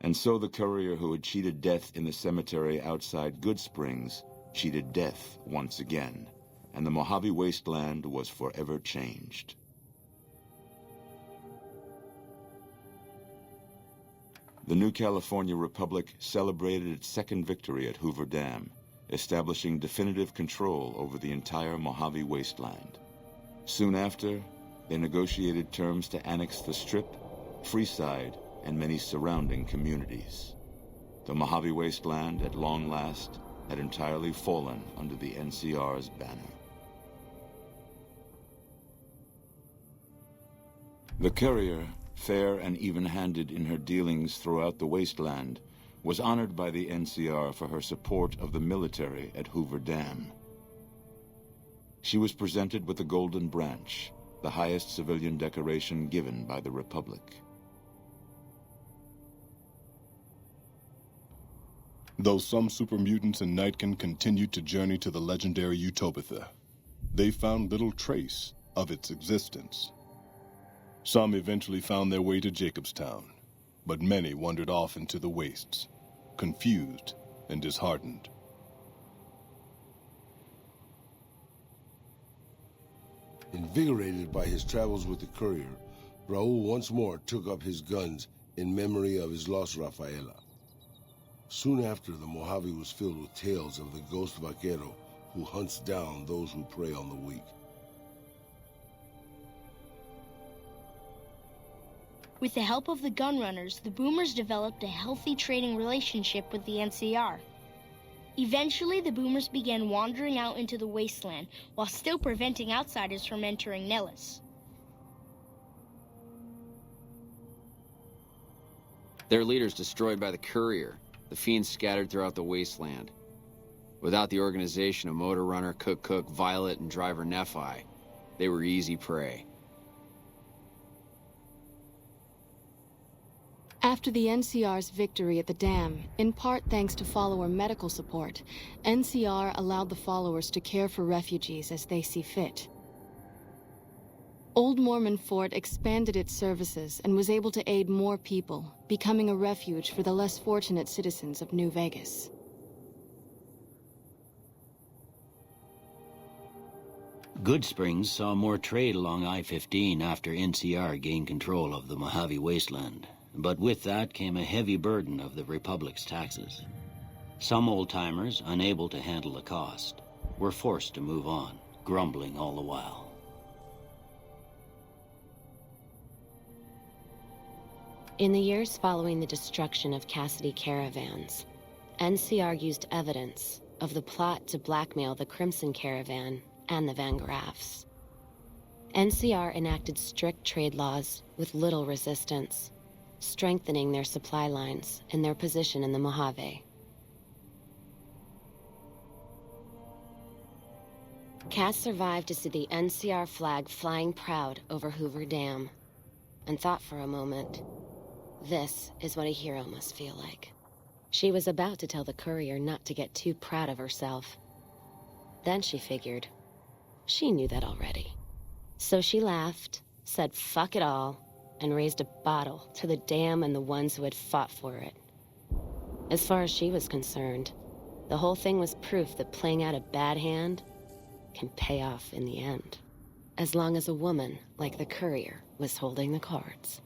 And so the courier who had cheated death in the cemetery outside Good Springs cheated death once again, and the Mojave wasteland was forever changed. The new California Republic celebrated its second victory at Hoover Dam, establishing definitive control over the entire Mojave wasteland. Soon after, they negotiated terms to annex the Strip, Freeside, and many surrounding communities. The Mojave wasteland, at long last, had entirely fallen under the NCR's banner. The courier, fair and even-handed in her dealings throughout the wasteland, was honored by the NCR for her support of the military at Hoover Dam. She was presented with the Golden Branch, the highest civilian decoration given by the Republic. Though some super mutants in Nightkin continued to journey to the legendary Utopia, they found little trace of its existence. Some eventually found their way to Jacobstown, but many wandered off into the wastes, confused and disheartened. Invigorated by his travels with the courier, Raul once more took up his guns in memory of his lost Rafaela. Soon after, the Mojave was filled with tales of the ghost vaquero who hunts down those who prey on the weak. With the help of the gunrunners, the Boomers developed a healthy trading relationship with the NCR. Eventually, the Boomers began wandering out into the wasteland while still preventing outsiders from entering Nellis. Their leaders destroyed by the courier, the fiends scattered throughout the wasteland. Without the organization of Motor Runner, Cook, Violet, and Driver Nephi, they were easy prey. After the NCR's victory at the dam, in part thanks to follower medical support, NCR allowed the followers to care for refugees as they see fit. Old Mormon Fort expanded its services and was able to aid more people, becoming a refuge for the less fortunate citizens of New Vegas. Good Springs saw more trade along I-15 after NCR gained control of the Mojave wasteland. But with that came a heavy burden of the Republic's taxes. Some old-timers, unable to handle the cost, were forced to move on, grumbling all the while. In the years following the destruction of Cassidy caravans, NCR used evidence of the plot to blackmail the Crimson Caravan and the Van Graffs. NCR enacted strict trade laws with little resistance, strengthening their supply lines and their position in the Mojave. Cass survived to see the NCR flag flying proud over Hoover Dam, and thought for a moment, this is what a hero must feel like. She was about to tell the courier not to get too proud of herself. Then she figured, she knew that already. So she laughed, said fuck it all, and raised a bottle to the dam and the ones who had fought for it. As far as she was concerned, the whole thing was proof that playing out a bad hand can pay off in the end, as long as a woman like the courier was holding the cards.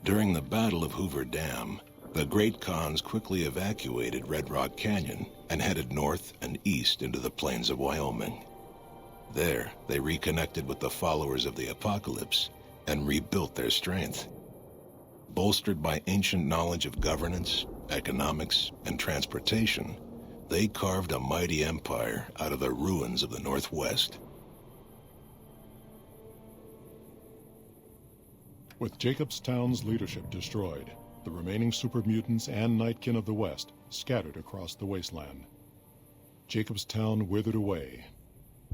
During the Battle of Hoover Dam, the Great Khans quickly evacuated Red Rock Canyon and headed north and east into the plains of Wyoming. There, they reconnected with the followers of the Apocalypse and rebuilt their strength. Bolstered by ancient knowledge of governance, economics, and transportation, they carved a mighty empire out of the ruins of the Northwest. With Jacobstown's leadership destroyed, the remaining super mutants and Nightkin of the West scattered across the wasteland. Jacobstown withered away,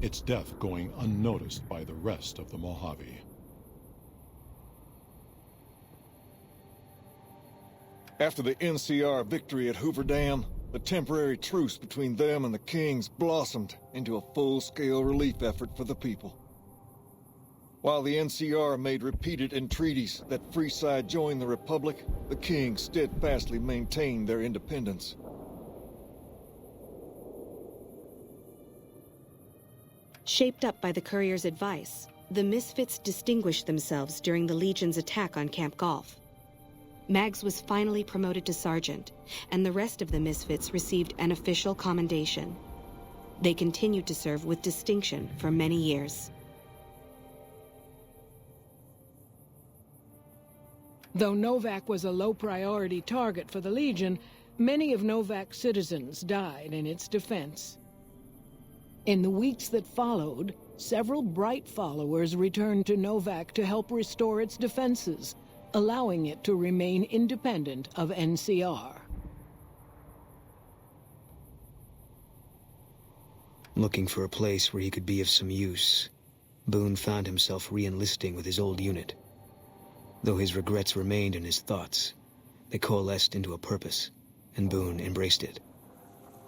its death going unnoticed by the rest of the Mojave. After the NCR victory at Hoover Dam, the temporary truce between them and the Kings blossomed into a full-scale relief effort for the people. While the NCR made repeated entreaties that Freeside join the Republic, the King steadfastly maintained their independence. Shaped up by the Courier's advice, the Misfits distinguished themselves during the Legion's attack on Camp Golf. Mags was finally promoted to sergeant, and the rest of the Misfits received an official commendation. They continued to serve with distinction for many years. Though Novak was a low-priority target for the Legion, many of Novak's citizens died in its defense. In the weeks that followed, several bright followers returned to Novak to help restore its defenses, allowing it to remain independent of NCR. Looking for a place where he could be of some use, Boone found himself re-enlisting with his old unit. Though his regrets remained in his thoughts, they coalesced into a purpose, and Boone embraced it.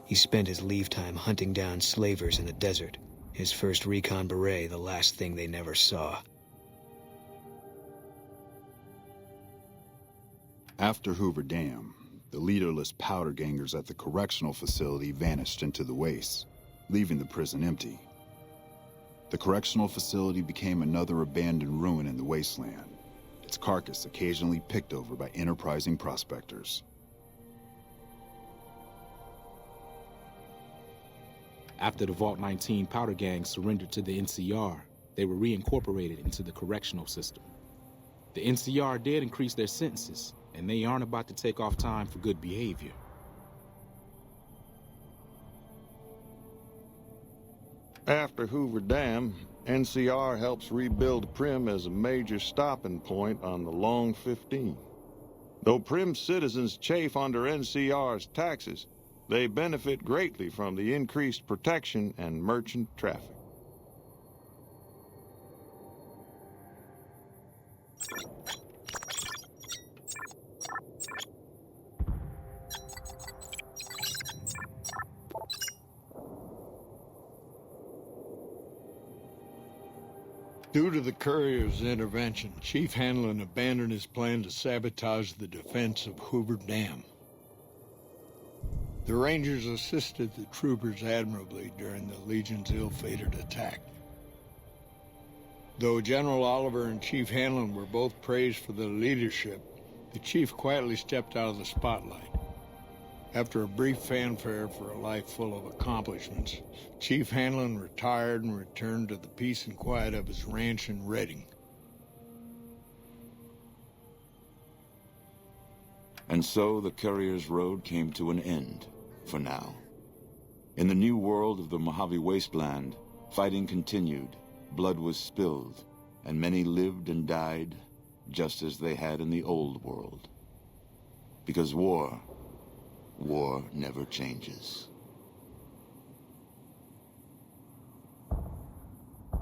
He spent his leave time hunting down slavers in the desert, his first recon beret the last thing they never saw. After Hoover Dam, the leaderless powder gangers at the correctional facility vanished into the wastes, leaving the prison empty. The correctional facility became another abandoned ruin in the wasteland, its carcass occasionally picked over by enterprising prospectors. After the Vault 19 powder gang surrendered to the NCR, they were reincorporated into the correctional system. The NCR did increase their sentences, and they aren't about to take off time for good behavior. After Hoover Dam, NCR helps rebuild Prim as a major stopping point on the Long 15. Though Prim citizens chafe under NCR's taxes, they benefit greatly from the increased protection and merchant traffic. Due to the Courier's intervention, Chief Hanlon abandoned his plan to sabotage the defense of Hoover Dam. The Rangers assisted the troopers admirably during the Legion's ill-fated attack. Though General Oliver and Chief Hanlon were both praised for their leadership, the Chief quietly stepped out of the spotlight. After a brief fanfare for a life full of accomplishments, Chief Hanlon retired and returned to the peace and quiet of his ranch in Redding. And so the Courier's road came to an end, for now. In the new world of the Mojave Wasteland, fighting continued, blood was spilled, and many lived and died just as they had in the old world. Because war never changes.